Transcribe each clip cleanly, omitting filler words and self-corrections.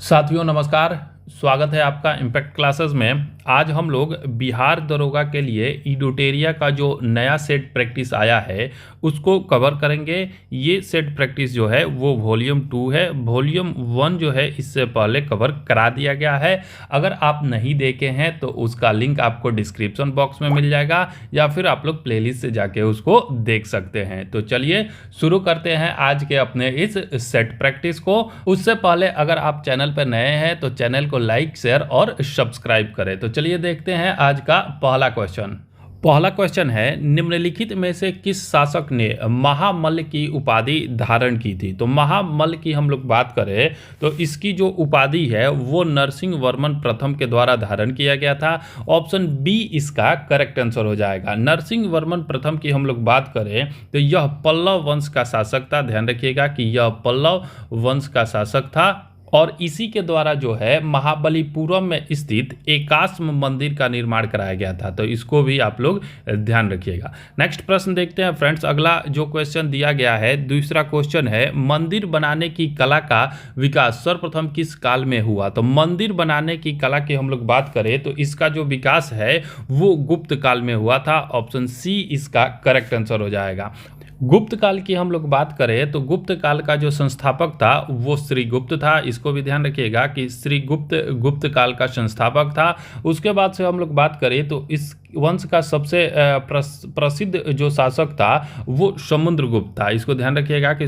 साथियों नमस्कार। स्वागत है आपका इम्पैक्ट क्लासेस में। आज हम लोग बिहार दरोगा के लिए इडोटेरिया का जो नया सेट प्रैक्टिस आया है उसको कवर करेंगे। ये सेट प्रैक्टिस जो है वो वॉल्यूम 2 है। वॉल्यूम 1 जो है इससे पहले कवर करा दिया गया है। अगर आप नहीं देखे हैं तो उसका लिंक आपको डिस्क्रिप्शन बॉक्स में मिल जाएगा या फिर आप लोग प्लेलिस्ट से जाके उसको देख सकते हैं। तो चलिए शुरू करते हैं आज के अपने इस सेट प्रैक्टिस को। उससे पहले अगर आप चैनल पर नए हैं तो चैनल को लाइक शेयर और सब्सक्राइब करें। तो चलिए देखते हैं आज का पहला क्वेश्चन। पहला क्वेश्चन है, निम्नलिखित में से किस शासक ने महामल्ल की उपाधि धारण की थी। तो महामल्ल की हम लोग बात करें तो इसकी जो उपाधि है वो नरसिंह वर्मन प्रथम के द्वारा धारण किया गया था। ऑप्शन बी इसका करेक्ट आंसर हो जाएगा। नरसिंह वर्मन प्रथम की हम लोग बात करें तो यह पल्लव वंश का शासक था। ध्यान रखिएगा कि यह पल्लव वंश का शासक था और इसी के द्वारा जो है महाबलीपुरम में स्थित एकाश्म मंदिर का निर्माण कराया गया था। तो इसको भी आप लोग ध्यान रखिएगा। नेक्स्ट प्रश्न देखते हैं फ्रेंड्स। अगला जो क्वेश्चन दिया गया है दूसरा क्वेश्चन है, मंदिर बनाने की कला का विकास सर्वप्रथम किस काल में हुआ। तो मंदिर बनाने की कला की हम लोग बात करें तो इसका जो विकास है वो गुप्त काल में हुआ था। ऑप्शन सी इसका करेक्ट आंसर हो जाएगा। गुप्त काल की हम लोग बात करें तो गुप्त काल का जो संस्थापक था वो श्री गुप्त था। इसको भी ध्यान रखिएगा कि श्री गुप्त काल का संस्थापक था। उसके बाद से हम लोग बात करें तो इस वंश का सबसे प्रसिद्ध जो शासक था वो समुद्रगुप्त था। इसको ध्यान रखिएगा कि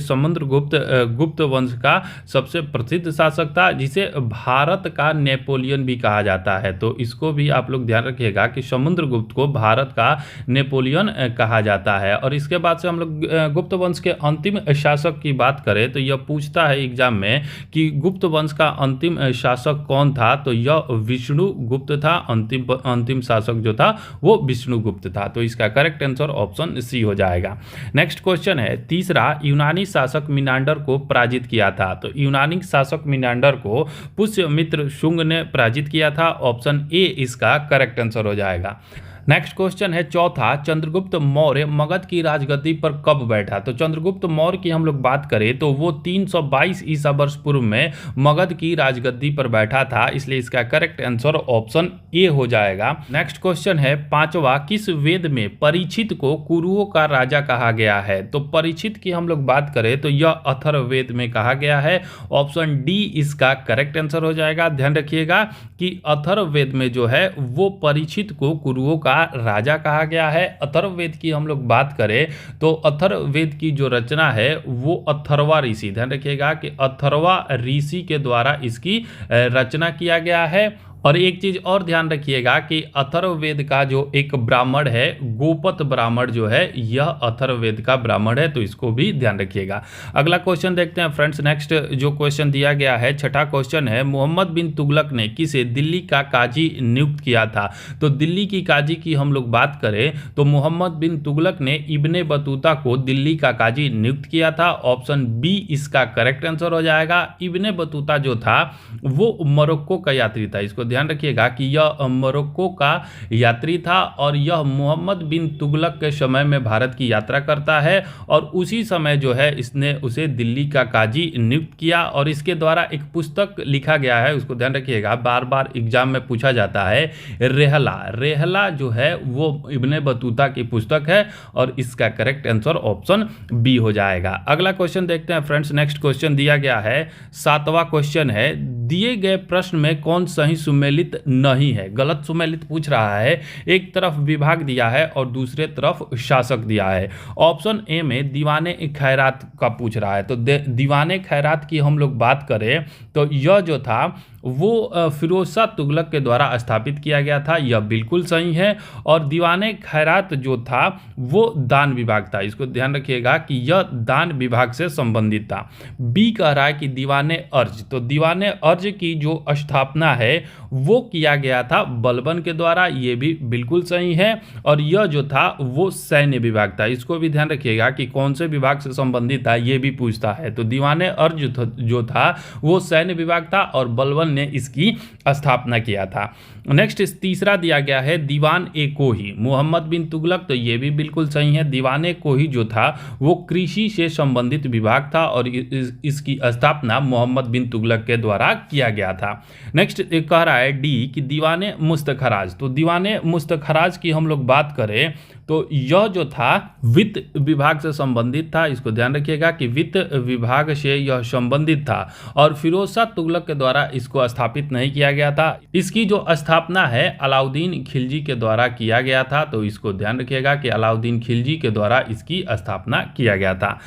गुप्त वंश का सबसे प्रसिद्ध शासक था, जिसे भारत का नेपोलियन भी कहा जाता है। तो इसको भी आप लोग ध्यान रखिएगा कि समुद्रगुप्त को भारत का नेपोलियन कहा जाता है। और इसके बाद से हम लोग गुप्त वंश के अंतिम शासक की बात करें तो यह पूछता है एग्जाम में कि गुप्त वंश का अंतिम शासक कौन था। तो यह विष्णुगुप्त था। अंतिम शासक जो था वो विष्णुगुप्त था। तो इसका करेक्ट आंसर ऑप्शन सी हो जाएगा। नेक्स्ट क्वेश्चन है तीसरा, यूनानी शासक मिनांडर को पराजित किया था। तो यूनानी शासक मिनांडर को पुष्यमित्र शुंग ने पराजित किया था। ऑप्शन ए इसका करेक्ट आंसर हो जाएगा। नेक्स्ट क्वेश्चन है चौथा, चंद्रगुप्त मौर्य मगध की राजगद्दी पर कब बैठा। तो चंद्रगुप्त मौर्य की हम लोग बात करें तो वो 322 ईसा वर्ष पूर्व में मगध की राजगद्दी पर बैठा था। इसलिए इसका करेक्ट आंसर ऑप्शन ए हो जाएगा। नेक्स्ट क्वेश्चन है पांचवा, किस वेद में परीक्षित को कुरुओं का राजा कहा गया है। तो परीक्षित की हम लोग बात करें तो यह अथर्ववेद में कहा गया है। ऑप्शन डी इसका करेक्ट आंसर हो जाएगा। ध्यान रखिएगा कि अथर्ववेद में जो है वो परीक्षित को कुरुओं का राजा कहा गया है। अथर्ववेद की हम लोग बात करें तो अथर्ववेद की जो रचना है वो अथर्वा ऋषि, ध्यान रखिएगा कि अथर्वा ऋषि के द्वारा इसकी रचना किया गया है। और एक चीज और ध्यान रखिएगा कि अथर्ववेद का जो एक ब्राह्मण है गोपत ब्राह्मण जो है यह अथर्ववेद का ब्राह्मण है। तो इसको भी ध्यान रखिएगा। अगला क्वेश्चन देखते हैं फ्रेंड्स। नेक्स्ट जो क्वेश्चन दिया गया है छठा क्वेश्चन है, मोहम्मद बिन तुगलक ने किसे दिल्ली का काजी नियुक्त किया था। तो दिल्ली की काजी की हम लोग बात करें तो मोहम्मद बिन तुगलक ने इब्ने बतूता को दिल्ली का काजी नियुक्त किया था। ऑप्शन बी इसका करेक्ट आंसर हो जाएगा। इब्ने बतूता जो था वो मोरक्को का यात्री था। इसको ध्यान रखिएगा कि यह मोरक्को का यात्री था और यह मोहम्मद बिन तुगलक के समय में भारत की यात्रा करता है और उसी समय जो है इसने उसे दिल्ली का काजी नियुक्त किया। और इसके द्वारा एक पुस्तक लिखा गया है, उसको ध्यान रखिएगा, बार बार एग्जाम में पूछा जाता है। रेहला जो है वो इब्ने बतूता की पुस्तक है और इसका करेक्ट आंसर ऑप्शन बी हो जाएगा। अगला क्वेश्चन देखते हैं फ्रेंड्स। नेक्स्ट क्वेश्चन दिया गया है सातवां क्वेश्चन है, दिए गए प्रश्न में कौन सही सुमेलित नहीं है। गलत सुमेलित पूछ रहा है। एक तरफ विभाग दिया है और दूसरे तरफ शासक दिया है। ऑप्शन ए में दीवाने खैरात का पूछ रहा है। तो दीवाने खैरात की हम लोग बात करें तो यह जो था वो फिरोज शाह तुगलक के द्वारा स्थापित किया गया था। यह बिल्कुल सही है। और दीवाने खैरात जो था वो दान विभाग था। इसको ध्यान रखिएगा कि यह दान विभाग से संबंधित था। बी कह रहा है कि दीवाने अर्ज, तो दीवाने अर्ज की जो स्थापना है वो किया गया था बलबन के द्वारा। ये भी बिल्कुल सही है। और यह जो था वो सैन्य विभाग था। इसको भी ध्यान रखिएगा कि कौन से विभाग से संबंधित था ये भी पूछता है। तो दीवाने अर्ज जो था वो सैन्य विभाग था और बलबन ने इसकी स्थापना किया था। नेक्स्ट तीसरा दिया गया है दीवान ए कोही, मोहम्मद बिन तुगलक, तो ये भी बिल्कुल सही है। दीवान ए कोही जो था वो कृषि से संबंधित विभाग था और इसकी स्थापना मोहम्मद बिन तुगलक के द्वारा किया गया था। नेक्स्ट कह रहा है डी कि दीवाने मुस्तखराज। तो दीवाने मुस्तखराज की हम लोग बात करें तो यह जो था वित्त विभाग से संबंधित था। इसको ध्यान रखिएगा कि वित्त विभाग से यह संबंधित था और फिरोज शाह तुगलक के द्वारा इसको स्थापित नहीं किया गया था। इसकी जो स्थापना है अलाउद्दीन खिलजी के द्वारा किया गया था। तो इसको ध्यान रखिएगा कि अलाउद्दीन खिलजी के द्वारा इसकी स्थापना किया गया था।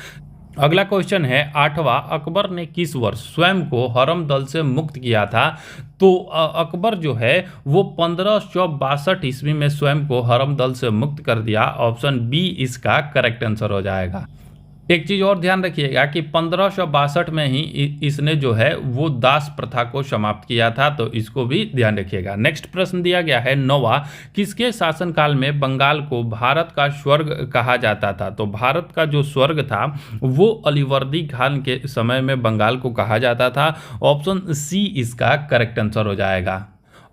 अगला क्वेश्चन है 8वां, अकबर ने किस वर्ष स्वयं को हरम दल से मुक्त किया था? तो अकबर जो है वो 1562 ईस्वी में स्वयं को हरम दल से मुक्त कर दिया। ऑप्शन बी इसका करेक्ट आंसर हो जाएगा। एक चीज़ और ध्यान रखिएगा कि 1562 में ही इसने जो है वो दास प्रथा को समाप्त किया था। तो इसको भी ध्यान रखिएगा। नेक्स्ट प्रश्न दिया गया है 9वां, किसके शासनकाल में बंगाल को भारत का स्वर्ग कहा जाता था? तो भारत का जो स्वर्ग था वो अलीवर्दी खान के समय में बंगाल को कहा जाता था। ऑप्शन सी इसका करेक्ट आंसर हो जाएगा।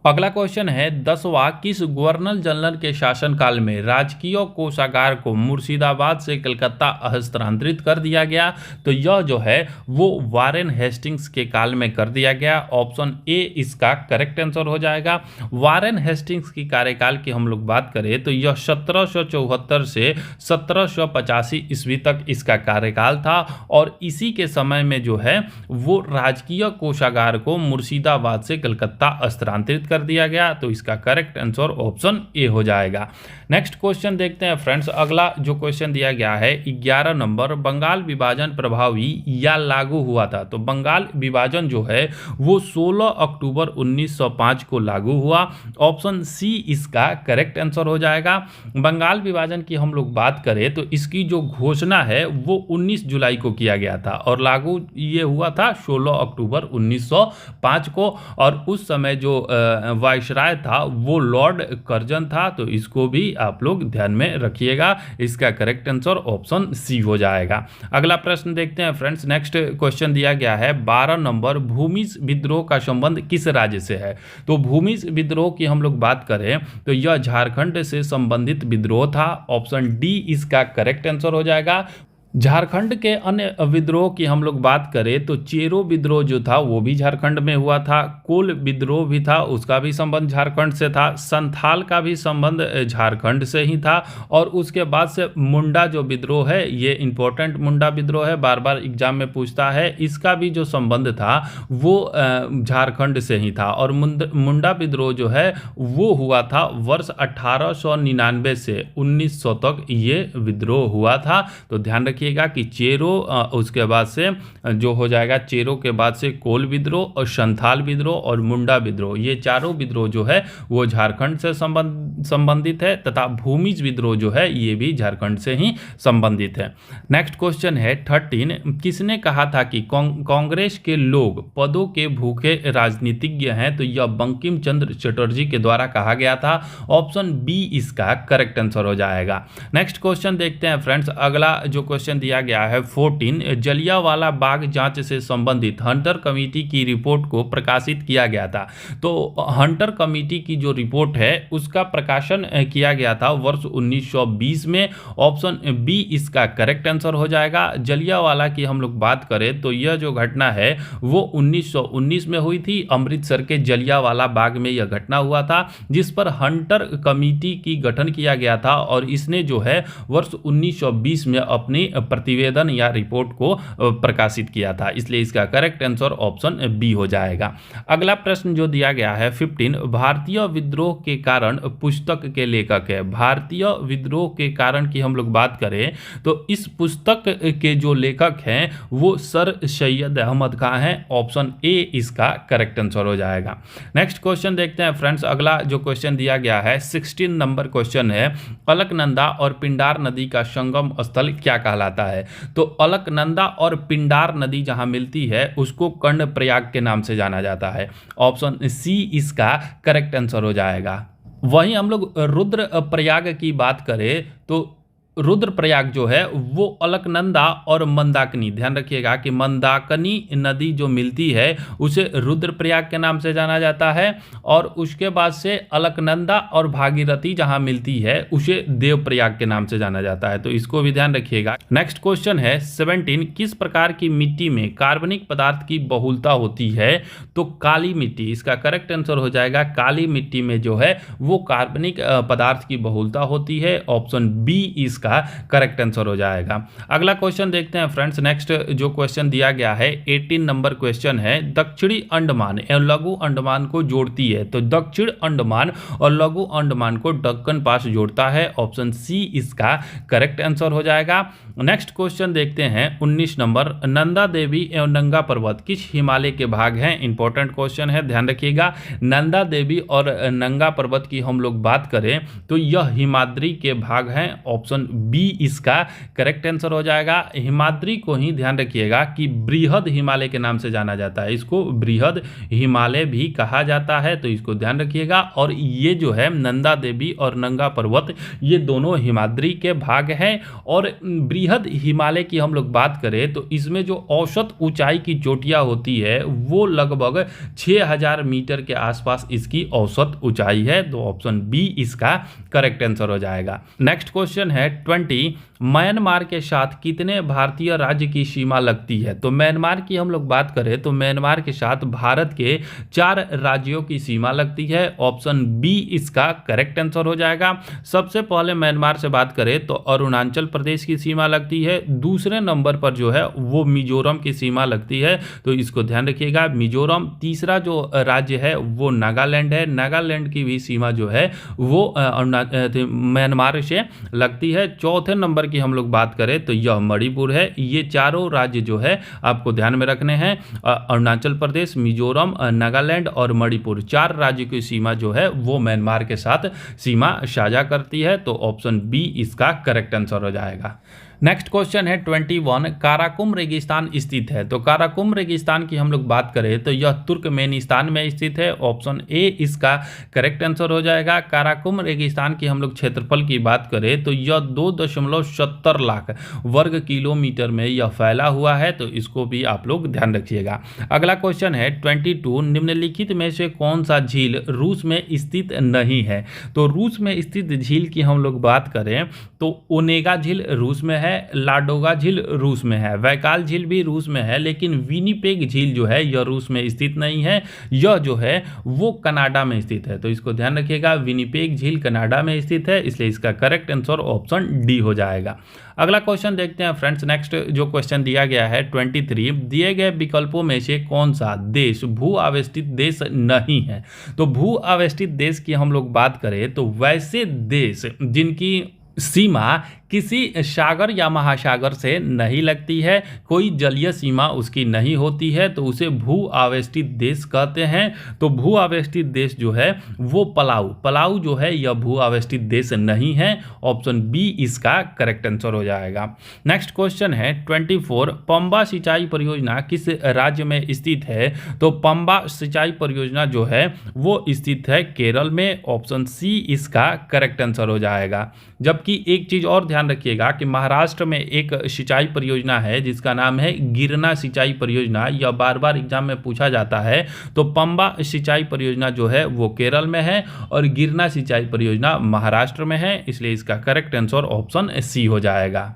अगला क्वेश्चन है 10वां, किस गवर्नर जनरल के शासनकाल में राजकीय कोषागार को मुर्शिदाबाद से कलकत्ता हस्तांतरित कर दिया गया? तो यह जो है वो वारेन हेस्टिंग्स के काल में कर दिया गया। ऑप्शन ए इसका करेक्ट आंसर हो जाएगा। वारेन हेस्टिंग्स की कार्यकाल की हम लोग बात करें तो यह 1774 से 1785 ईस्वी तक इसका कार्यकाल था और इसी के समय में जो है वो राजकीय कोषागार को मुर्शिदाबाद से कलकत्ता हस्तांतरित कर दिया गया। तो इसका करेक्ट आंसर ऑप्शन ए हो जाएगा। नेक्स्ट क्वेश्चन देखते हैं फ्रेंड्स। अगला जो क्वेश्चन दिया गया है 11 नंबर, बंगाल विभाजन प्रभावी या लागू हुआ था? तो बंगाल विभाजन जो है वो 16 अक्टूबर 1905 को लागू हुआ। ऑप्शन सी इसका करेक्ट आंसर हो जाएगा। बंगाल विभाजन की हम लोग बात करें तो इसकी जो घोषणा है वो 19 जुलाई को किया गया था और लागू ये हुआ था 16 अक्टूबर 1905 को। और उस समय जो वायसराय था वो लॉर्ड कर्जन था। तो इसको भी आप लोग ध्यान में रखिएगा। इसका करेक्ट आंसर ऑप्शन सी हो जाएगा। अगला प्रश्न देखते हैं फ्रेंड्स। नेक्स्ट क्वेश्चन दिया गया है 12 नंबर, भूमिज विद्रोह का संबंध किस राज्य से है? तो भूमिज विद्रोह की हम लोग बात करें तो यह झारखंड से संबंधित विद्रोह था। ऑप्शन डी इसका करेक्ट आंसर हो जाएगा। झारखंड के अन्य विद्रोह की हम लोग बात करें तो चेरो विद्रोह जो था वो भी झारखंड में हुआ था। कोल विद्रोह भी था, उसका भी संबंध झारखंड से था। संथाल का भी संबंध झारखंड से ही था। और उसके बाद से मुंडा जो विद्रोह है, ये इंपॉर्टेंट मुंडा विद्रोह है, बार बार एग्जाम में पूछता है। इसका भी जो संबंध था वो झारखंड से ही था। और मुंडा विद्रोह जो है वो हुआ था वर्ष 1899 से 1900 तक ये विद्रोह हुआ था। तो ध्यान रखिएगा कि चेरो, उसके बाद से जो हो जाएगा चेरो के बाद से कोल विद्रोह और संथाल विद्रोह और मुंडा विद्रोह, ये चारों विद्रोह जो है वो झारखंड से संबंधित है तथा भूमिज विद्रोह जो है ये भी झारखंड से ही संबंधित है। नेक्स्ट क्वेश्चन है 13, किसने कहा था कि कांग्रेस के लोग पदों के भूखे राजनीतिज्ञ हैं? तो यह बंकिम चंद्र चटर्जी के द्वारा कहा गया था। ऑप्शन बी इसका करेक्ट आंसर हो जाएगा। नेक्स्ट क्वेश्चन देखते हैं फ्रेंड्स। अगला जो क्वेश्चन दिया गया है 14, जलियांवाला बाग जांच से संबंधित हंटर कमेटी की रिपोर्ट को प्रकाशित किया गया था। तो हंटर कमेटी की जो रिपोर्ट है उसका प्रकाशन किया गया था वर्ष 1920 में। ऑप्शन बी इसका करेक्ट आंसर हो जाएगा। जलियांवाला की हम लोग बात करें तो यह जो घटना है वो 1919 में हुई थी। अमृतसर के जलियांवाला बाग में यह घटना हुआ था जिस पर हंटर कमेटी की गठन किया गया था और इसने जो है वर्ष 1920 में अपनी प्रतिवेदन या रिपोर्ट को प्रकाशित किया था। इसलिए इसका करेक्ट आंसर ऑप्शन बी हो जाएगा। अगला प्रश्न जो दिया गया है 15, भारतीय विद्रोह के कारण पुस्तक के लेखक है। भारतीय विद्रोह के कारण की हम लोग बात करें तो इस पुस्तक के जो लेखक हैं वो सर सैयद अहमद खां हैं। ऑप्शन ए इसका करेक्ट आंसर हो जाएगा। नेक्स्ट क्वेश्चन देखते हैं फ्रेंड्स। अगला जो क्वेश्चन दिया गया है 16 नंबर क्वेश्चन है, अलकनंदा और पिंडार नदी का संगम स्थल क्या कहलाता है? तो अलकनंदा और पिंडार नदी जहां मिलती है उसको कर्णप्रयाग के नाम से जाना जाता है। ऑप्शन सी इसका करेक्ट आंसर हो जाएगा। वहीं हम लोग रुद्रप्रयाग की बात करें तो रुद्रप्रयाग जो है वो अलकनंदा और मंदाकिनी, ध्यान रखिएगा कि मंदाकिनी नदी जो मिलती है उसे रुद्रप्रयाग के नाम से जाना जाता है, और उसके बाद से अलकनंदा और भागीरथी जहां मिलती है उसे देवप्रयाग के नाम से जाना जाता है, तो इसको भी ध्यान रखिएगा। नेक्स्ट क्वेश्चन है 17, किस प्रकार की मिट्टी में कार्बनिक पदार्थ की बहुलता होती है? तो काली मिट्टी, इसका करेक्ट आंसर हो जाएगा काली मिट्टी में जो है वो कार्बनिक पदार्थ की बहुलता होती है, ऑप्शन बी इसका करेक्ट आंसर हो जाएगा। अगला क्वेश्चन देखते हैं फ्रेंड्स। नेक्स्ट जो क्वेश्चन दिया गया है 18 नंबर क्वेश्चन है, दक्षिणी अंडमान एवं लघु अंडमान को जोड़ती है, तो दक्षिण अंडमान और लघु अंडमान को दक्कन पास जोड़ता है, ऑप्शन सी इसका करेक्ट आंसर हो जाएगा। नेक्स्ट क्वेश्चन देखते हैं 19 नंबर, नंदा देवी एवं नंगा पर्वत किस हिमालय के भाग हैं? इंपॉर्टेंट क्वेश्चन है, ध्यान रखिएगा। नंदा देवी और नंगा पर्वत की हम लोग बात करें तो यह हिमाद्री के भाग हैं, ऑप्शन बी इसका करेक्ट आंसर हो जाएगा। हिमाद्री को ही ध्यान रखिएगा कि बृहद हिमालय के नाम से जाना जाता है, इसको बृहद हिमालय भी कहा जाता है, तो इसको ध्यान रखिएगा। और ये जो है नंदा देवी और नंगा पर्वत ये दोनों हिमाद्री के भाग हैं। और बृहद हिमालय की हम लोग बात करें तो इसमें जो औसत ऊंचाई की चोटियां होती है वो लगभग 6000 मीटर के आसपास इसकी औसत ऊंचाई है, तो ऑप्शन बी इसका करेक्ट आंसर हो जाएगा। नेक्स्ट क्वेश्चन है 20, म्यांमार के साथ कितने भारतीय राज्य की सीमा लगती है? तो म्यांमार की हम लोग बात करें तो म्यांमार के साथ भारत के 4 राज्यों की सीमा लगती है, ऑप्शन बी इसका करेक्ट आंसर हो जाएगा। सबसे पहले म्यांमार से बात करें तो अरुणाचल प्रदेश की सीमा लगती है, दूसरे नंबर पर जो है वो मिजोरम की सीमा लगती है, तो इसको ध्यान रखिएगा मिजोरम। तीसरा जो राज्य है वो नागालैंड है, नागालैंड की भी सीमा जो है वो म्यांमार से लगती है। चौथे नंबर की हम लोग बात करें तो यह मणिपुर है। ये चारों राज्य जो है आपको ध्यान में रखने हैं, अरुणाचल प्रदेश, मिजोरम, नागालैंड और मणिपुर, 4 राज्य की सीमा जो है वो म्यांमार के साथ सीमा साझा करती है, तो ऑप्शन बी इसका करेक्ट आंसर हो जाएगा। नेक्स्ट क्वेश्चन है 21, काराकुम रेगिस्तान स्थित है? तो काराकुम रेगिस्तान की हम लोग बात करें तो यह तुर्कमेनिस्तान में स्थित है, ऑप्शन ए इसका करेक्ट आंसर हो जाएगा। काराकुम रेगिस्तान की हम लोग क्षेत्रफल की बात करें तो यह 2.70 लाख वर्ग किलोमीटर में यह फैला हुआ है, तो इसको भी आप लोग ध्यान रखिएगा। अगला क्वेश्चन है 22, निम्नलिखित में से कौन सा झील रूस में स्थित नहीं है? तो रूस में स्थित झील की हम लोग बात करें तो ओनेगा झील रूस में है, लाडोगा झील रूस में है, वैकाल झील भी रूस में है, लेकिन विनिपेग झील जो है यह रूस में स्थित नहीं है, यह जो है वो कनाडा में स्थित है, तो इसको ध्यान रखिएगा विनिपेग झील कनाडा में स्थित है, इसलिए इसका करेक्ट आंसर ऑप्शन डी हो जाएगा। अगला क्वेश्चन देखते हैं फ्रेंड्स। नेक्स्ट जो क्वेश्चन दिया गया है 23, दिए गए विकल्पों में से कौन सा देश भू आवेष्टित देश नहीं है? तो भू आवेष्टित देश की हम लोग बात करें तो वैसे देश जिनकी सीमा किसी सागर या महासागर से नहीं लगती है, कोई जलीय सीमा उसकी नहीं होती है, तो उसे भू आवेष्टित देश कहते हैं। तो भू आवेष्टित देश जो है वो पलाऊ जो है यह भू आवेष्टित देश नहीं है, ऑप्शन बी इसका करेक्ट आंसर हो जाएगा। नेक्स्ट क्वेश्चन है 24, पंबा सिंचाई परियोजना किस राज्य में स्थित है? तो पंबा सिंचाई परियोजना जो है वो स्थित है केरल में, ऑप्शन सी इसका करेक्ट आंसर हो जाएगा। जबकि एक चीज और ध्यान रखिएगा कि महाराष्ट्र में एक सिंचाई परियोजना है जिसका नाम है गिरना सिंचाई परियोजना, यह बार बार एग्जाम में पूछा जाता है। तो पंबा सिंचाई परियोजना जो है वो केरल में है और गिरना सिंचाई परियोजना महाराष्ट्र में है, इसलिए इसका करेक्ट आंसर ऑप्शन सी हो जाएगा।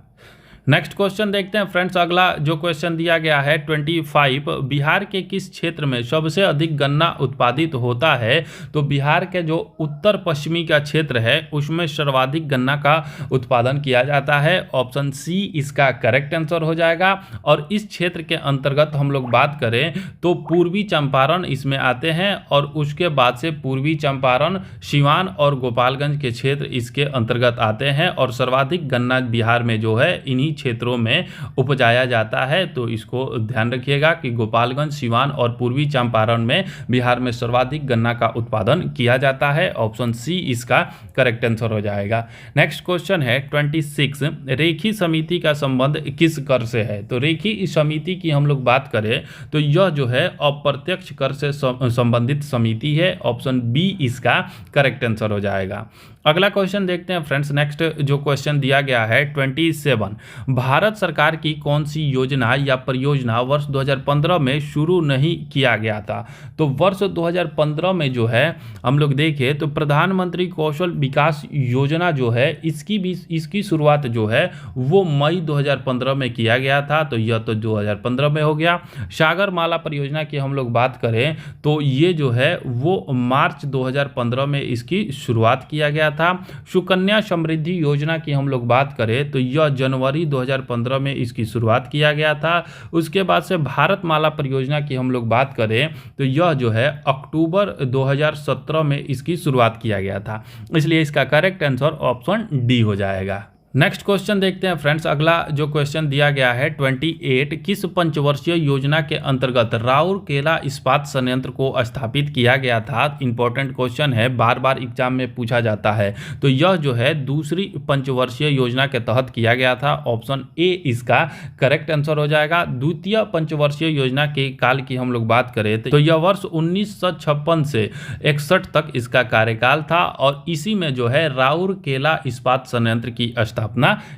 नेक्स्ट क्वेश्चन देखते हैं फ्रेंड्स। अगला जो क्वेश्चन दिया गया है 25, बिहार के किस क्षेत्र में सबसे अधिक गन्ना उत्पादित होता है? तो बिहार के जो उत्तर पश्चिमी का क्षेत्र है उसमें सर्वाधिक गन्ना का उत्पादन किया जाता है, ऑप्शन सी इसका करेक्ट आंसर हो जाएगा। और इस क्षेत्र के अंतर्गत हम लोग बात करें तो पूर्वी चंपारण इसमें आते हैं और उसके बाद से पूर्वी चंपारण, सिवान और गोपालगंज के क्षेत्र इसके अंतर्गत आते हैं, और सर्वाधिक गन्ना बिहार में जो है इन्हीं क्षेत्रों में उपजाया जाता है, तो इसको ध्यान रखिएगा कि गोपालगंज, सिवान और पूर्वी चंपारण में बिहार में सर्वाधिक गन्ना का उत्पादन किया जाता है, ऑप्शन सी इसका करेक्ट आंसर हो जाएगा। नेक्स्ट क्वेश्चन है 26, रेखी समिति का संबंध किस कर से है? तो रेखी समिति की हम लोग बात करें तो यह जो है अप्रत्यक्ष कर से संबंधित समिति है, ऑप्शन बी इसका करेक्ट आंसर हो जाएगा। अगला क्वेश्चन देखते हैं फ्रेंड्स। नेक्स्ट जो क्वेश्चन दिया गया है 27, भारत सरकार की कौन सी योजना या परियोजना वर्ष 2015 में शुरू नहीं किया गया था। तो वर्ष 2015 में जो है हम लोग देखें तो प्रधानमंत्री कौशल विकास योजना जो है इसकी शुरुआत जो है वो मई 2015 में किया गया था। तो यह तो 2015 में हो गया। सागरमाला परियोजना की हम लोग बात करें तो ये जो है वो मार्च 2015 में इसकी शुरुआत किया गया था। सुकन्या समृद्धि योजना की हम लोग बात करें तो यह जनवरी 2015 में इसकी शुरुआत किया गया था। उसके बाद से भारत माला परियोजना की हम लोग बात करें तो यह जो है अक्टूबर 2017 में इसकी शुरुआत किया गया था। इसलिए इसका करेक्ट आंसर ऑप्शन डी हो जाएगा। नेक्स्ट क्वेश्चन देखते हैं फ्रेंड्स। अगला जो क्वेश्चन दिया गया है 28, किस पंचवर्षीय योजना के अंतर्गत राउरकेला इस्पात संयंत्र को स्थापित किया गया था। इंपॉर्टेंट क्वेश्चन है, बार बार एग्जाम में पूछा जाता है। तो यह जो है दूसरी पंचवर्षीय योजना के तहत किया गया था। ऑप्शन ए इसका करेक्ट आंसर हो जाएगा। द्वितीय पंचवर्षीय योजना के काल की हम लोग बात करें तो यह वर्ष 1956 से 61 तक इसका कार्यकाल था और इसी में जो है राउरकेला इस्पात संयंत्र की स्थापना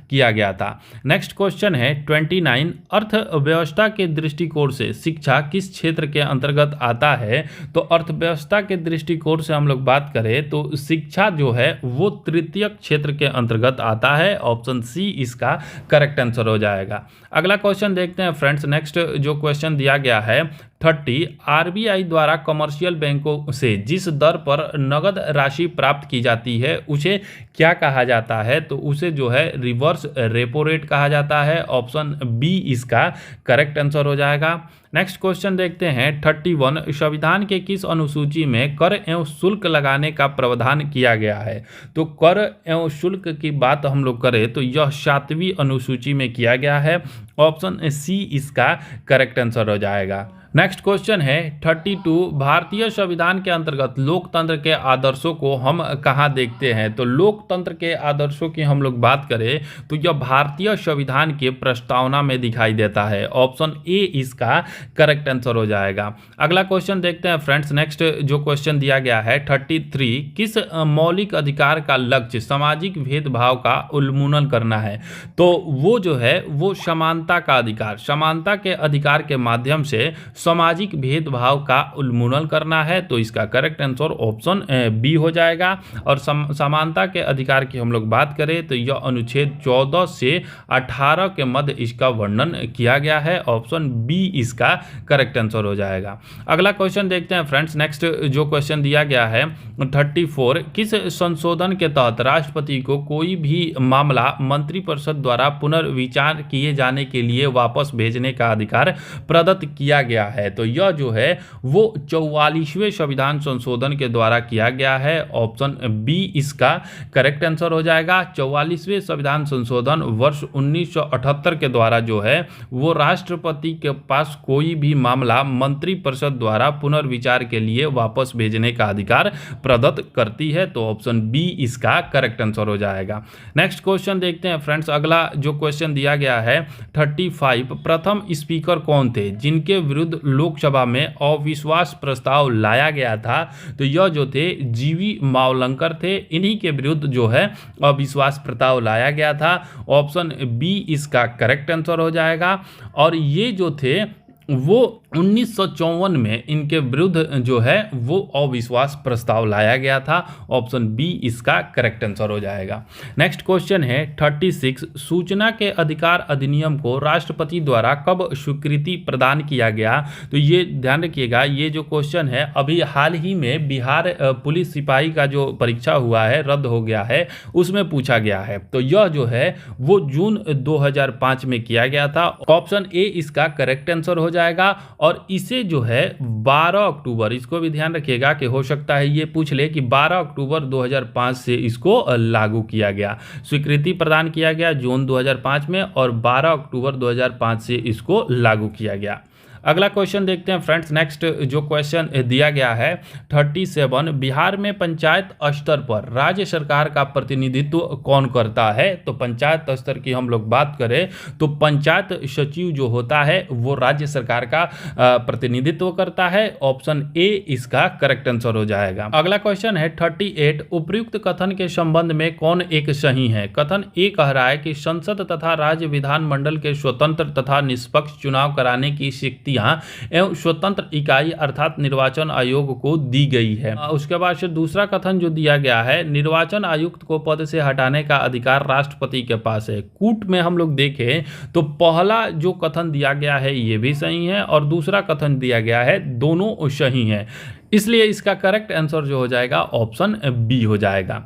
किया गया था। नेक्स्ट क्वेश्चन है 29, अर्थव्यवस्था के दृष्टिकोण से शिक्षा किस क्षेत्र के अंतर्गत आता है। तो अर्थव्यवस्था के दृष्टिकोण से हम लोग बात करें तो शिक्षा जो है वो तृतीयक क्षेत्र के अंतर्गत आता है। ऑप्शन सी इसका करेक्ट आंसर हो जाएगा। अगला क्वेश्चन देखते हैं फ्रेंड्स। नेक्स्ट जो क्वेश्चन दिया गया है 30, आरबीआई द्वारा कमर्शियल बैंकों से जिस दर पर नगद राशि प्राप्त की जाती है उसे क्या कहा जाता है। तो उसे जो है रिवर्स रेपो रेट कहा जाता है। ऑप्शन बी इसका करेक्ट आंसर हो जाएगा। नेक्स्ट क्वेश्चन देखते हैं 31, संविधान के किस अनुसूची में कर एवं शुल्क लगाने का प्रावधान किया गया है। तो कर एवं शुल्क की बात हम लोग करें तो यह 7वीं अनुसूची में किया गया है। ऑप्शन सी इसका करेक्ट आंसर हो जाएगा। नेक्स्ट क्वेश्चन है 32, भारतीय संविधान के अंतर्गत लोकतंत्र के आदर्शों को हम कहाँ देखते हैं। तो लोकतंत्र के आदर्शों की हम लोग बात करें तो यह भारतीय संविधान के प्रस्तावना में दिखाई देता है। ऑप्शन ए इसका करेक्ट आंसर हो जाएगा। अगला क्वेश्चन देखते हैं फ्रेंड्स। नेक्स्ट जो क्वेश्चन दिया गया है 33, किस मौलिक अधिकार का लक्ष्य सामाजिक भेदभाव का उन्मूलन करना है। तो वो जो है वो समानता का अधिकार, समानता के अधिकार के माध्यम से सामाजिक भेदभाव का उन्मूलन करना है। तो इसका करेक्ट आंसर ऑप्शन बी हो जाएगा। और समानता के अधिकार की हम लोग बात करें तो यह अनुच्छेद 14 से 18 के मध्य इसका वर्णन किया गया है। ऑप्शन बी इसका करेक्ट आंसर हो जाएगा। अगला क्वेश्चन देखते हैं फ्रेंड्स। नेक्स्ट जो क्वेश्चन दिया गया है 34, किस संशोधन के तहत राष्ट्रपति को कोई भी मामला मंत्रिपरिषद द्वारा पुनर्विचार किए जाने के लिए वापस भेजने का अधिकार प्रदत्त किया गया है। तो यह जो है वो 44वें संविधान संशोधन के द्वारा किया गया है। ऑप्शन बी इसका करेक्ट आंसर हो जाएगा। 44वें संविधान संशोधन वर्ष 1978 के द्वारा जो है वो राष्ट्रपति के पास कोई भी मामला मंत्रिपरिषद द्वारा पुनर्विचार के लिए वापस भेजने का अधिकार प्रदत्त करती है। तो ऑप्शन बी इसका करेक्ट आंसर हो जाएगा। नेक्स्ट क्वेश्चन देखते हैं फ्रेंड्स। अगला जो क्वेश्चन दिया गया है 35, प्रथम स्पीकर कौन थे जिनके विरुद्ध लोकसभा में अविश्वास प्रस्ताव लाया गया था। तो यह जो थे जीवी मावलंकर थे, इन्हीं के विरुद्ध जो है अविश्वास प्रस्ताव लाया गया था। ऑप्शन बी इसका करेक्ट आंसर हो जाएगा। और ये जो थे वो 1954 में इनके विरुद्ध जो है वो अविश्वास प्रस्ताव लाया गया था। ऑप्शन बी इसका करेक्ट आंसर हो जाएगा। नेक्स्ट क्वेश्चन है 36, सूचना के अधिकार अधिनियम को राष्ट्रपति द्वारा कब स्वीकृति प्रदान किया गया। तो ये ध्यान रखिएगा, ये जो क्वेश्चन है अभी हाल ही में बिहार पुलिस सिपाही का जो परीक्षा हुआ है रद्द हो गया है, उसमें पूछा गया है। तो यह जो है वो जून 2005 में किया गया था। ऑप्शन ए इसका करेक्ट आंसर हो जाएगा। और इसे जो है 12 अक्टूबर, इसको भी ध्यान रखिएगा कि हो सकता है ये पूछ ले कि 12 अक्टूबर 2005 से इसको लागू किया गया, स्वीकृति प्रदान किया गया जून 2005 में और 12 अक्टूबर 2005 से इसको लागू किया गया। अगला क्वेश्चन देखते हैं फ्रेंड्स। नेक्स्ट जो क्वेश्चन दिया गया है 37, बिहार में पंचायत स्तर पर राज्य सरकार का प्रतिनिधित्व कौन करता है? तो पंचायत स्तर की हम लोग बात करें तो पंचायत सचिव जो होता है वो राज्य सरकार का प्रतिनिधित्व करता है। ऑप्शन ए इसका करेक्ट आंसर हो जाएगा। अगला क्वेश्चन है 38, उपर्युक्त कथन के संबंध में कौन एक सही है? कथन ए कह रहा है कि संसद तथा राज्य विधानमंडल के स्वतंत्र तथा निष्पक्ष चुनाव कराने की शक्तियां एवं स्वतंत्र इकाई अर्थात निर्वाचन आयोग को दी गई है। उसके बाद से दूसरा कथन जो दिया गया है, निर्वाचन आयुक्त को पद से हटाने का अधिकार राष्ट्रपति के पास है। कूट में हम लोग देखें तो पहला जो कथन दिया गया है ये भी सही है और दूसरा कथन दिया गया है, दोनों सही है। इसलिए इसका करेक्ट आंसर जो हो जाएगा ऑप्शन बी हो जाएगा।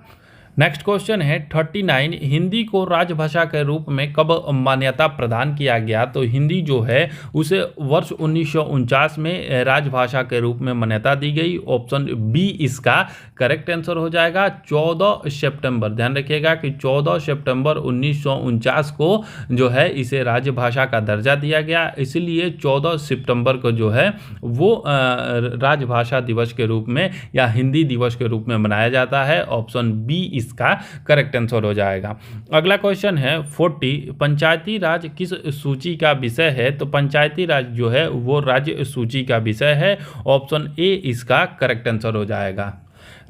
नेक्स्ट क्वेश्चन है 39, हिंदी को राजभाषा के रूप में कब मान्यता प्रदान किया गया? तो हिंदी जो है उसे वर्ष 1949 में राजभाषा के रूप में मान्यता दी गई। ऑप्शन बी इसका करेक्ट आंसर हो जाएगा। 14 सितंबर, ध्यान रखिएगा कि 14 सितंबर 1949 को जो है इसे राजभाषा का दर्जा दिया गया, इसलिए 14 सितंबर को जो है वो राजभाषा दिवस के रूप में या हिंदी दिवस के रूप में मनाया जाता है। ऑप्शन बी इसका करेक्ट आंसर हो जाएगा। अगला क्वेश्चन है 40, पंचायती राज किस सूची का विषय है? तो पंचायती राज जो है वो राज्य सूची का विषय है। ऑप्शन ए इसका करेक्ट आंसर हो जाएगा।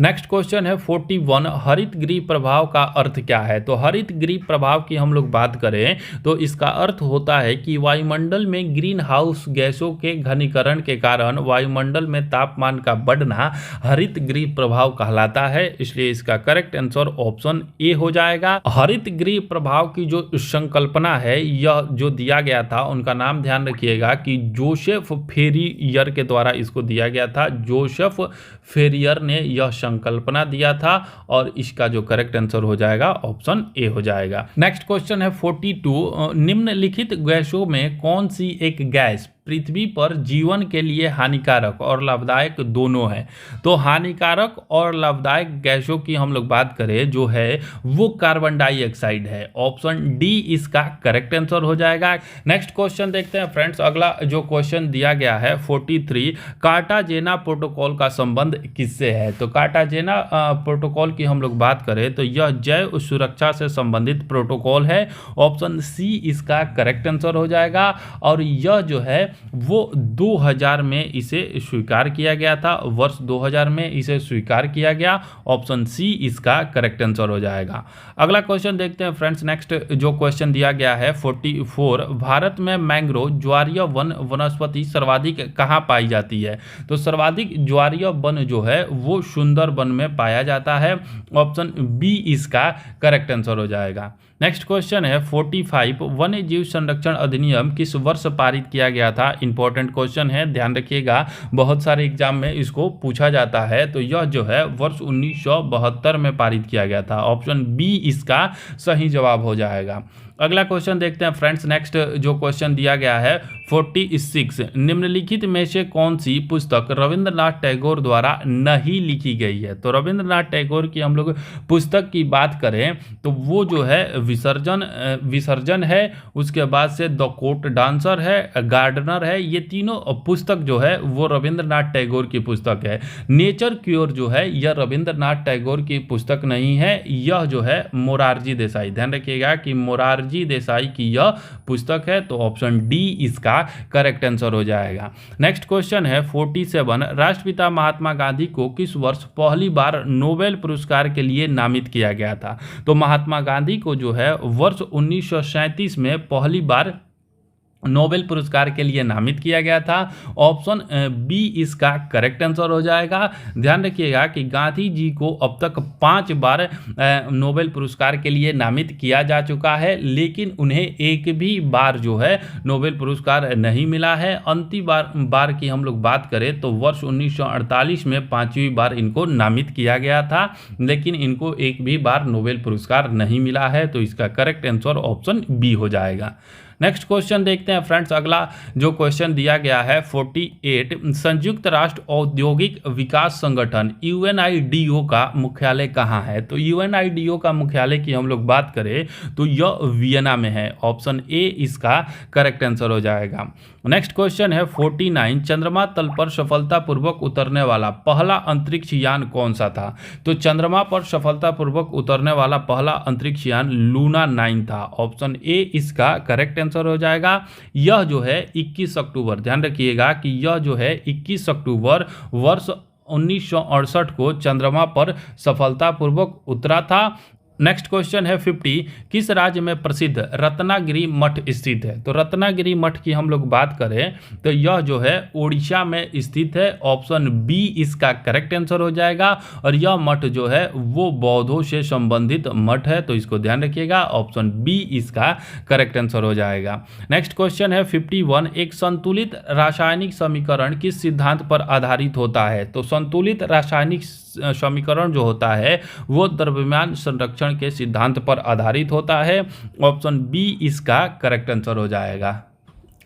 नेक्स्ट क्वेश्चन है 41, हरित गृह प्रभाव का अर्थ क्या है? तो हरित गृह प्रभाव की हम लोग बात करें तो इसका अर्थ होता है कि वायुमंडल में ग्रीन हाउस गैसों के घनीकरण के कारण वायुमंडल में तापमान का बढ़ना हरित गृह प्रभाव कहलाता है। इसलिए इसका करेक्ट आंसर ऑप्शन ए हो जाएगा। हरित गृह प्रभाव की जो संकल्पना है यह जो दिया गया था उनका नाम ध्यान रखिएगा कि जोसेफ फेरियर के द्वारा इसको दिया गया था। जोसेफ फेरियर ने यह संकल्पना दिया था और इसका जो करेक्ट आंसर हो जाएगा ऑप्शन ए हो जाएगा। नेक्स्ट क्वेश्चन है 42, निम्नलिखित गैसों में कौन सी एक गैस पृथ्वी पर जीवन के लिए हानिकारक और लाभदायक दोनों है? तो हानिकारक और लाभदायक गैसों की हम लोग बात करें जो है वो कार्बन डाइऑक्साइड है। ऑप्शन डी इसका करेक्ट आंसर हो जाएगा। नेक्स्ट क्वेश्चन देखते हैं फ्रेंड्स। अगला जो क्वेश्चन दिया गया है 43, कार्टाजेना प्रोटोकॉल का संबंध किससे है? तो कार्टाजेना प्रोटोकॉल की हम लोग बात करें तो यह जैव सुरक्षा से संबंधित प्रोटोकॉल है। ऑप्शन सी इसका करेक्ट आंसर हो जाएगा और यह जो है वो 2000 में इसे स्वीकार किया गया था। वर्ष 2000 में इसे स्वीकार किया गया। ऑप्शन सी इसका करेक्ट आंसर हो जाएगा। अगला क्वेश्चन देखते हैं फ्रेंड्स। नेक्स्ट जो क्वेश्चन दिया गया है 44, भारत में मैंग्रोव ज्वारीय वन वनस्पति सर्वाधिक कहाँ पाई जाती है? तो सर्वाधिक ज्वारीय वन जो है वो सुंदरबन में पाया जाता है। ऑप्शन बी इसका करेक्ट आंसर हो जाएगा। नेक्स्ट क्वेश्चन है 45, वन्य जीव संरक्षण अधिनियम किस वर्ष पारित किया गया था? इंपॉर्टेंट क्वेश्चन है, ध्यान रखिएगा, बहुत सारे एग्जाम में इसको पूछा जाता है। तो यह जो है वर्ष 1972 में पारित किया गया था। ऑप्शन बी इसका सही जवाब हो जाएगा। अगला क्वेश्चन देखते हैं फ्रेंड्स। नेक्स्ट जो क्वेश्चन दिया गया है 46, निम्नलिखित में से कौन सी पुस्तक रविंद्रनाथ टैगोर द्वारा नहीं लिखी गई है? तो रविंद्रनाथ टैगोर की हम लोग पुस्तक की बात करें तो वो जो है विसर्जन है, उसके बाद से द कोर्ट डांसर है, गार्डनर है। ये तीनों पुस्तक जो है वो रविंद्रनाथ टैगोर की पुस्तक है। नेचर क्योर जो है यह रविंद्रनाथ टैगोर की पुस्तक नहीं है, यह जो है मोरारजी देसाई, ध्यान रखिएगा कि मोरारजी देसाई की यह पुस्तक है। तो ऑप्शन डी इसका करेक्ट आंसर हो जाएगा। नेक्स्ट क्वेश्चन है 47, राष्ट्रपिता महात्मा गांधी को किस वर्ष पहली बार नोबेल पुरस्कार के लिए नामित किया गया था? तो महात्मा गांधी को जो है वर्ष 1937 में पहली बार नोबेल पुरस्कार के लिए नामित किया गया था। ऑप्शन बी इसका करेक्ट आंसर हो जाएगा। ध्यान रखिएगा कि गांधी जी को अब तक 5 बार नोबेल पुरस्कार के लिए नामित किया जा चुका है, लेकिन उन्हें एक भी बार जो है नोबेल पुरस्कार नहीं मिला है। अंतिम बार की हम लोग बात करें तो वर्ष 1948 में 5वीं बार इनको नामित किया गया था, लेकिन इनको एक भी बार नोबेल पुरस्कार नहीं मिला है। तो इसका करेक्ट आंसर ऑप्शन बी हो जाएगा। नेक्स्ट क्वेश्चन देखते हैं फ्रेंड्स। अगला जो क्वेश्चन दिया गया है 48, संयुक्त राष्ट्र औद्योगिक विकास संगठन यूएनआईडीओ का मुख्यालय कहाँ है? तो यूएनआईडीओ का मुख्यालय की हम लोग बात करें तो यह वियना में है। ऑप्शन ए इसका करेक्ट आंसर हो जाएगा। नेक्स्ट क्वेश्चन है 49, चंद्रमा तल पर सफलतापूर्वक उतरने वाला पहला अंतरिक्ष यान कौन सा था? तो चंद्रमा पर सफलतापूर्वक उतरने वाला पहला अंतरिक्ष यान लूना 9 था। ऑप्शन ए इसका करेक्ट आंसर हो जाएगा। यह जो है 21 अक्टूबर, ध्यान रखिएगा कि यह जो है 21 अक्टूबर वर्ष 1968 को चंद्रमा पर सफलतापूर्वक उतरा था। नेक्स्ट क्वेश्चन है 50, किस राज्य में प्रसिद्ध रत्नागिरी मठ स्थित है? तो रत्नागिरी मठ की हम लोग बात करें तो यह जो है उड़ीसा में स्थित है। ऑप्शन बी इसका करेक्ट आंसर हो जाएगा। और यह मठ जो है वो बौद्धों से संबंधित मठ है, तो इसको ध्यान रखिएगा। ऑप्शन बी इसका करेक्ट आंसर हो जाएगा। नेक्स्ट क्वेश्चन है 51, एक संतुलित रासायनिक समीकरण किस सिद्धांत पर आधारित होता है? तो संतुलित रासायनिक समीकरण जो होता है वो द्रव्यमान संरक्षण के सिद्धांत पर आधारित होता है। ऑप्शन बी इसका करेक्ट आंसर हो जाएगा।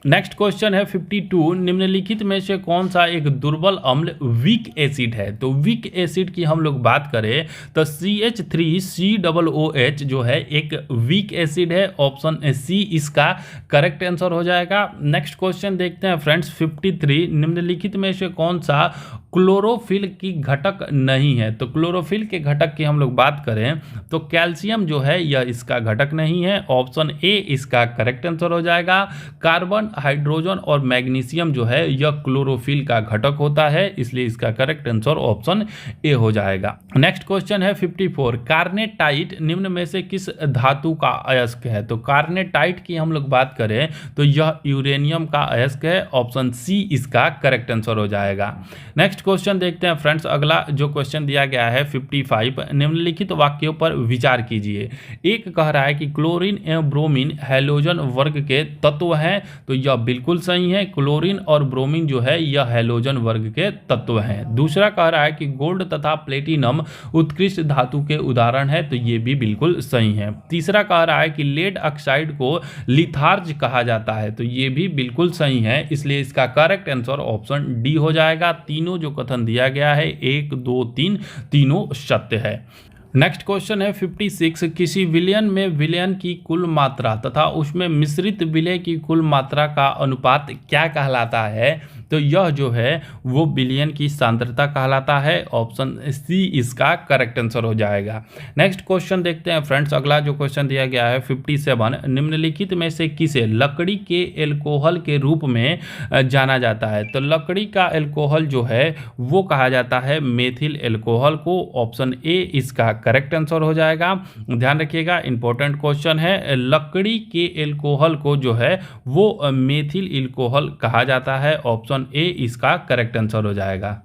नेक्स्ट क्वेश्चन है 52, निम्नलिखित में से कौन सा एक दुर्बल अम्ल वीक एसिड है? तो वीक एसिड की हम लोग बात करें तो CH3COOH जो है एक वीक एसिड है। ऑप्शन सी इसका करेक्ट आंसर हो जाएगा। नेक्स्ट क्वेश्चन देखते हैं फ्रेंड्स 53, निम्नलिखित में से कौन सा क्लोरोफिल की घटक नहीं है? तो क्लोरोफिल के घटक की हम लोग बात करें तो कैल्शियम जो है यह इसका घटक नहीं है। ऑप्शन ए इसका करेक्ट आंसर हो जाएगा। कार्बन, हाइड्रोजन और मैग्नीशियम जो है यह क्लोरोफिल का घटक होता है, इसलिए इसका करेक्ट आंसर ऑप्शन ए हो जाएगा। नेक्स्ट क्वेश्चन है 54, कार्नेटाइट निम्न में से किस धातु का अयस्क है? तो कार्नेटाइट की हम लोग बात करें तो यह यूरेनियम का अयस्क है। ऑप्शन सी इसका करेक्ट आंसर हो जाएगा। नेक्स्ट क्वेश्चन देखते हैं फ्रेंड्स। अगला जो क्वेश्चन दिया गया है 55, निम्नलिखित वाक्यों पर विचार कीजिए। एक कह रहा है कि क्लोरीन एवं ब्रोमीन हैलोजन वर्ग के तत्व हैं, तो यह बिल्कुल सही है। क्लोरीन और ब्रोमीन जो है यह हैलोजन वर्ग के तत्व हैं। दूसरा कह रहा है कि गोल्ड तथा प्लेटिनम उत्कृष्ट धातु के उदाहरण है, तो ये भी बिल्कुल सही है। तीसरा कह रहा है कि लेड ऑक्साइड को लिथार्ज कहा जाता है, तो ये भी बिल्कुल सही है, इसलिए इसका करेक्ट आंसर ऑप्शन डी हो जाएगा। तीनों जो कथन दिया गया है 1, 2, 3 तीनों सत्य है। नेक्स्ट क्वेश्चन है 56, किसी विलयन में विलयन की कुल मात्रा तथा उसमें मिश्रित विलय की कुल मात्रा का अनुपात क्या कहलाता है? तो यह जो है वो विलयन की सांद्रता कहलाता है। ऑप्शन सी इसका करेक्ट आंसर हो जाएगा। नेक्स्ट क्वेश्चन देखते हैं फ्रेंड्स। अगला जो क्वेश्चन दिया गया है 57, निम्नलिखित में से किसे लकड़ी के एल्कोहल के रूप में जाना जाता है? तो लकड़ी का एल्कोहल जो है वो कहा जाता है मेथिल एल्कोहल को। ऑप्शन ए इसका करेक्ट आंसर हो जाएगा। ध्यान रखिएगा, इंपॉर्टेंट क्वेश्चन है। लकड़ी के एल्कोहल को जो है वो मेथिल एल्कोहल कहा जाता है। ऑप्शन ए इसका करेक्ट आंसर हो जाएगा।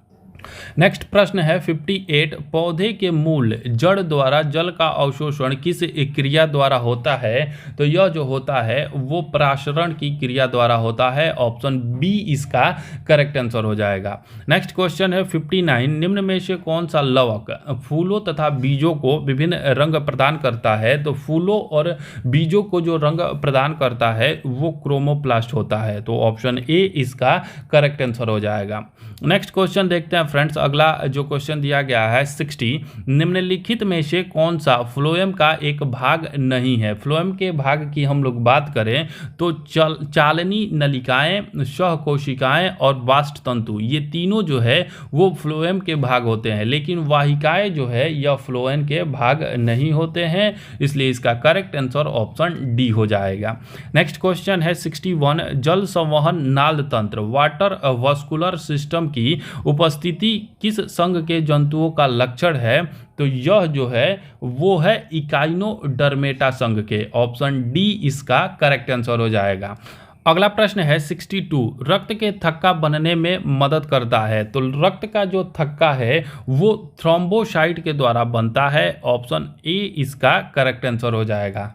नेक्स्ट प्रश्न है 58, पौधे के मूल जड़ द्वारा जल का अवशोषण किस क्रिया द्वारा होता है? तो यह जो होता है वो पराशरण की क्रिया द्वारा होता है। ऑप्शन बी इसका करेक्ट आंसर हो जाएगा। नेक्स्ट क्वेश्चन है 59, निम्न में से कौन सा लवक फूलों तथा बीजों को विभिन्न रंग प्रदान करता है? तो फूलों और बीजों को जो रंग प्रदान करता है वो क्रोमोप्लास्ट होता है, तो ऑप्शन ए इसका करेक्ट आंसर हो जाएगा। नेक्स्ट क्वेश्चन देखते हैं फ्रेंड्स। अगला जो क्वेश्चन दिया गया है 60, निम्नलिखित में से कौन सा फ्लोएम का एक भाग नहीं है? फ्लोएम के भाग की हम लोग बात करें तो चालनी नलिकाएं, सहकोशिकाएं और वाष्प तंतु, ये तीनों जो है वो फ्लोएम के भाग होते हैं, लेकिन वाहिकाएं जो है यह फ्लोएम के भाग नहीं होते हैं, इसलिए इसका करेक्ट आंसर ऑप्शन डी हो जाएगा। नेक्स्ट क्वेश्चन है 61, जल संवहन नाल तंत्र वाटर वास्कुलर सिस्टम की उपस्थिति किस संघ के जंतुओं का लक्षण है? तो यह जो है वो है इकाइनोडर्मेटा संघ के। ऑप्शन डी इसका करेक्ट आंसर हो जाएगा। अगला प्रश्न है 62, रक्त के थक्का बनने में मदद करता है? तो रक्त का जो थक्का है वो थ्रोम्बोसाइट के द्वारा बनता है। ऑप्शन ए इसका करेक्ट आंसर हो जाएगा।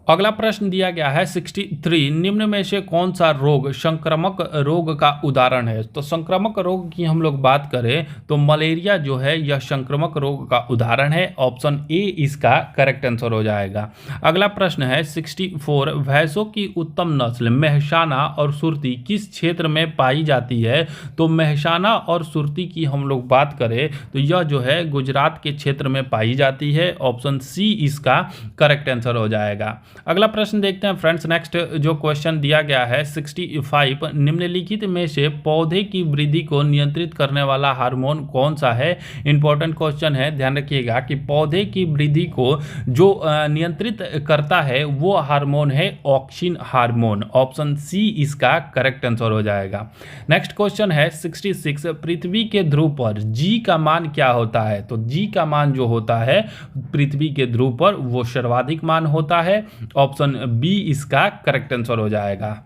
अगला प्रश्न दिया गया है 63, निम्न में से कौन सा रोग संक्रामक रोग का उदाहरण है। तो संक्रामक रोग की हम लोग बात करें तो मलेरिया जो है यह संक्रामक रोग का उदाहरण है। ऑप्शन ए इसका करेक्ट आंसर हो जाएगा। अगला प्रश्न है 64, भैंसों की उत्तम नस्ल मेहसाना और सुरती किस क्षेत्र में पाई जाती है। तो मेहसाना और सुरती की हम लोग बात करें तो यह जो है गुजरात के क्षेत्र में पाई जाती है। ऑप्शन सी इसका करेक्ट आंसर हो जाएगा। अगला प्रश्न देखते हैं फ्रेंड्स। नेक्स्ट जो क्वेश्चन दिया गया है 65, निम्नलिखित में से पौधे की वृद्धि को नियंत्रित करने वाला हार्मोन कौन सा है। इंपॉर्टेंट क्वेश्चन है, ध्यान रखिएगा कि पौधे की वृद्धि को जो नियंत्रित करता है वो हार्मोन है ऑक्सिन हार्मोन। ऑप्शन सी इसका करेक्ट आंसर हो जाएगा। नेक्स्ट क्वेश्चन है 66, पृथ्वी के ध्रुव पर जी का मान क्या होता है। तो जी का मान जो होता है पृथ्वी के ध्रुव पर वो सर्वाधिक मान होता है। ऑप्शन बी इसका करेक्ट आंसर हो जाएगा।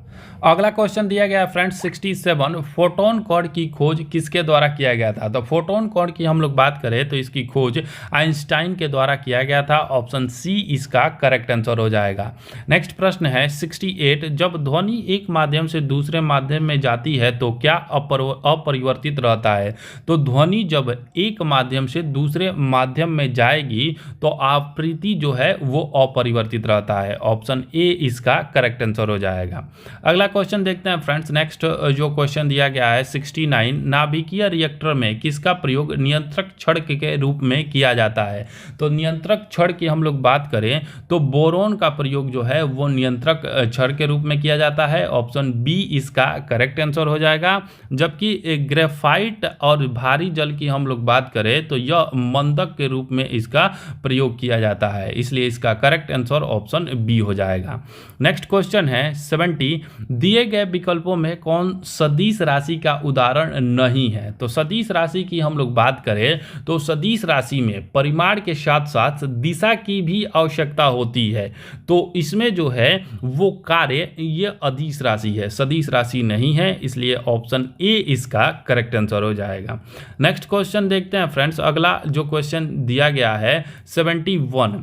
अगला क्वेश्चन दिया गया है फ्रेंड्स 67, फोटोन कण की खोज किसके द्वारा किया गया था। तो फोटोन कण की हम लोग बात करें तो इसकी खोज आइंस्टाइन के द्वारा किया गया था। ऑप्शन सी इसका करेक्ट आंसर हो जाएगा। नेक्स्ट प्रश्न है 68, जब ध्वनि एक माध्यम से दूसरे माध्यम में जाती है तो क्या अपरिवर्तित रहता है। तो ध्वनि जब एक माध्यम से दूसरे माध्यम में जाएगी तो आवृत्ति जो है वो अपरिवर्तित रहता है। ऑप्शन ए इसका करेक्ट आंसर हो जाएगा। अगला क्वेश्चन देखते हैं फ्रेंड्स। नेक्स्ट जो क्वेश्चन दिया गया है 69, नाभिकीय रिएक्टर में किसका प्रयोग नियंत्रक छड़ के रूप में किया जाता है। तो नियंत्रक छड़ की हम लोग बात करें तो बोरोन का प्रयोग जो है वो नियंत्रक छड़ के रूप में किया जाता है। ऑप्शन बी इसका करेक्ट आंसर हो जाएगा। जबकि ग्रेफाइट और भारी जल की हम लोग बात करें तो यह मंदक के रूप में इसका प्रयोग किया जाता है, इसलिए इसका करेक्ट आंसर ऑप्शन बी हो जाएगा। नेक्स्ट क्वेश्चन है 70, दिए गए विकल्पों में कौन सदिश राशि का उदाहरण नहीं है। तो सदिश राशि की हम लोग बात करें तो सदिश राशि में परिमाण के साथ साथ दिशा की भी आवश्यकता होती है। तो इसमें जो है वो कार्य ये अदिश राशि है, सदिश राशि नहीं है, इसलिए ऑप्शन ए इसका करेक्ट आंसर हो जाएगा। नेक्स्ट क्वेश्चन देखते हैं फ्रेंड्स। अगला जो क्वेश्चन दिया गया है 71,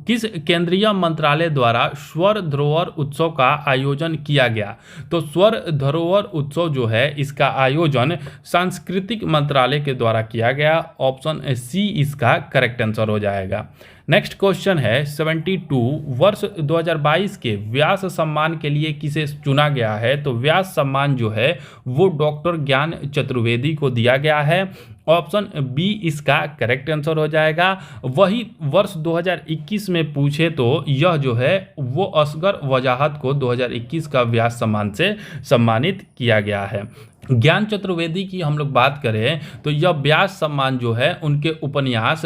किस केंद्रीय मंत्रालय द्वारा स्वर धरोहर उत्सव का आयोजन किया गया। तो स्वर धरोहर उत्सव जो है इसका आयोजन सांस्कृतिक मंत्रालय के द्वारा किया गया। ऑप्शन सी इसका करेक्ट आंसर हो जाएगा। नेक्स्ट क्वेश्चन है 72, वर्ष 2022 के व्यास सम्मान के लिए किसे चुना गया है। तो व्यास सम्मान जो है वो डॉक्टर ज्ञान चतुर्वेदी को दिया गया है। ऑप्शन बी इसका करेक्ट आंसर हो जाएगा। वही वर्ष 2021 में पूछे तो यह जो है वो असगर वजाहत को 2021 का व्यास सम्मान से सम्मानित किया गया है। ज्ञान चतुर्वेदी की हम लोग बात करें तो यह व्यास सम्मान जो है उनके उपन्यास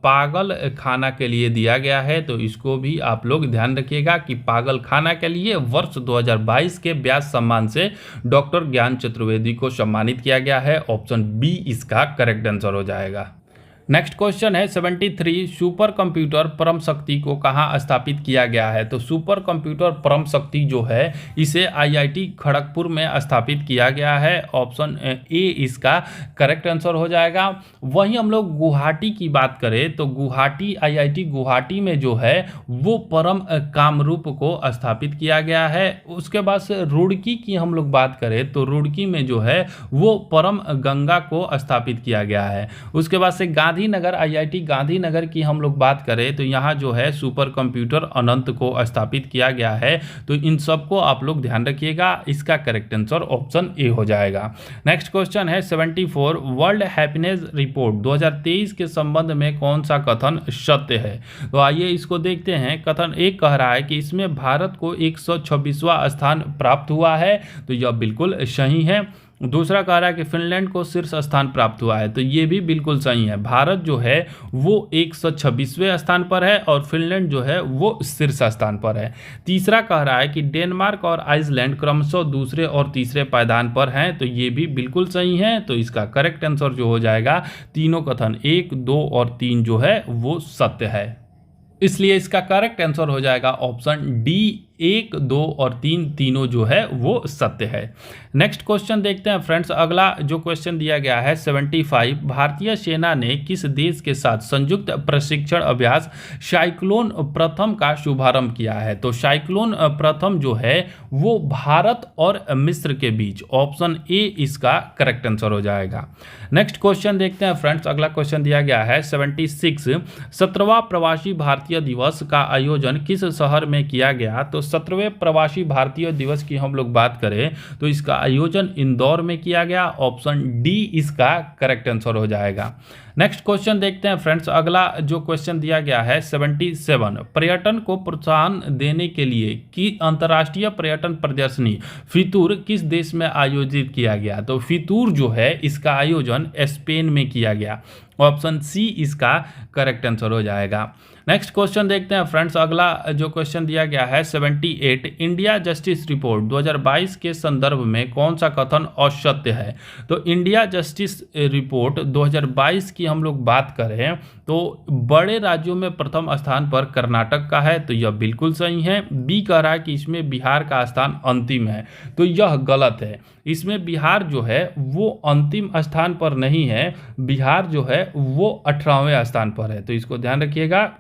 पागल खाना के लिए दिया गया है। तो इसको भी आप लोग ध्यान रखिएगा कि पागल खाना के लिए वर्ष 2022 के व्यास सम्मान से डॉक्टर ज्ञान चतुर्वेदी को सम्मानित किया गया है। ऑप्शन बी इसका करेक्ट आंसर हो जाएगा। नेक्स्ट क्वेश्चन है 73, सुपर कंप्यूटर परम शक्ति को कहाँ स्थापित किया गया है। तो सुपर कंप्यूटर परम शक्ति जो है इसे आईआईटी खड़गपुर में स्थापित किया गया है। ऑप्शन ए इसका करेक्ट आंसर हो जाएगा। वहीं हम लोग गुवाहाटी की बात करें तो गुवाहाटी आईआईटी गुवाहाटी में जो है वो परम कामरूप को स्थापित किया गया है। उसके बाद से रुड़की की हम लोग बात करें तो रुड़की में जो है वो परम गंगा को स्थापित किया गया है। उसके बाद से गांधीनगर आईआईटी गांधीनगर की हम लोग बात करें तो यहाँ जो है सुपर कंप्यूटर अनंत को स्थापित किया गया है। तो इन सबको आप लोग ध्यान रखिएगा, इसका करेक्ट आंसर ऑप्शन ए हो जाएगा। नेक्स्ट क्वेश्चन है 74, वर्ल्ड हैप्पीनेस रिपोर्ट 2023 के संबंध में कौन सा कथन सत्य है। तो आइए इसको देखते हैं। कथन एक कह रहा है कि इसमें भारत को 126वां स्थान प्राप्त हुआ है, तो यह बिल्कुल सही है। दूसरा कह रहा है कि फिनलैंड को शीर्ष स्थान प्राप्त हुआ है, तो ये भी बिल्कुल सही है। भारत जो है वो 126वें स्थान पर है और फिनलैंड जो है वो शीर्ष स्थान पर है। तीसरा कह रहा है कि डेनमार्क और आइसलैंड क्रमशः दूसरे और तीसरे पायदान पर हैं, तो ये भी बिल्कुल सही है। तो इसका करेक्ट आंसर जो हो जाएगा, तीनों कथन 1, 2 और 3 जो है वो सत्य है, इसलिए इसका करेक्ट आंसर हो जाएगा ऑप्शन डी 1, 2 और 3 तीनों जो है वो सत्य है। नेक्स्ट क्वेश्चन देखते हैं फ्रेंड्स। अगला जो क्वेश्चन दिया गया है 75, भारतीय सेना ने किस देश के साथ संयुक्त प्रशिक्षण अभ्यास साइक्लोन प्रथम का शुभारंभ किया है? तो साइक्लोन प्रथम जो है वो भारत और मिस्र के बीच, ऑप्शन ए इसका करेक्ट आंसर हो जाएगा। नेक्स्ट क्वेश्चन देखते हैं फ्रेंड्स। अगला क्वेश्चन दिया गया है 76, 17वां प्रवासी भारतीय दिवस का आयोजन किस शहर में किया गया? तो 17वें प्रवासी भारतीय दिवस की हम लोग बात करें तो इसका आयोजन इंदौर में किया गया, ऑप्शन डी इसका करेक्ट आंसर हो जाएगा। नेक्स्ट क्वेश्चन देखते हैं फ्रेंड्स। अगला जो क्वेश्चन दिया गया है 77, पर्यटन को प्रोत्साहन देने के लिए कि अंतर्राष्ट्रीय पर्यटन प्रदर्शनी फितूर किस देश में आयोजित किया गया? तो फितूर जो है इसका आयोजन स्पेन में किया गया, ऑप्शन सी इसका करेक्ट आंसर हो जाएगा। नेक्स्ट क्वेश्चन देखते हैं फ्रेंड्स। अगला जो क्वेश्चन दिया गया है 78, इंडिया जस्टिस रिपोर्ट 2022 के संदर्भ में कौन सा कथन असत्य है? तो इंडिया जस्टिस रिपोर्ट 2022 की हम लोग बात करें तो बड़े राज्यों में प्रथम स्थान पर कर्नाटक का है, तो यह बिल्कुल सही है। बी कह रहा है कि इसमें बिहार का स्थान अंतिम है, तो यह गलत है। इसमें बिहार जो है वो अंतिम स्थान पर नहीं है, बिहार जो है वो 18वें स्थान पर है, तो इसको ध्यान रखिएगा।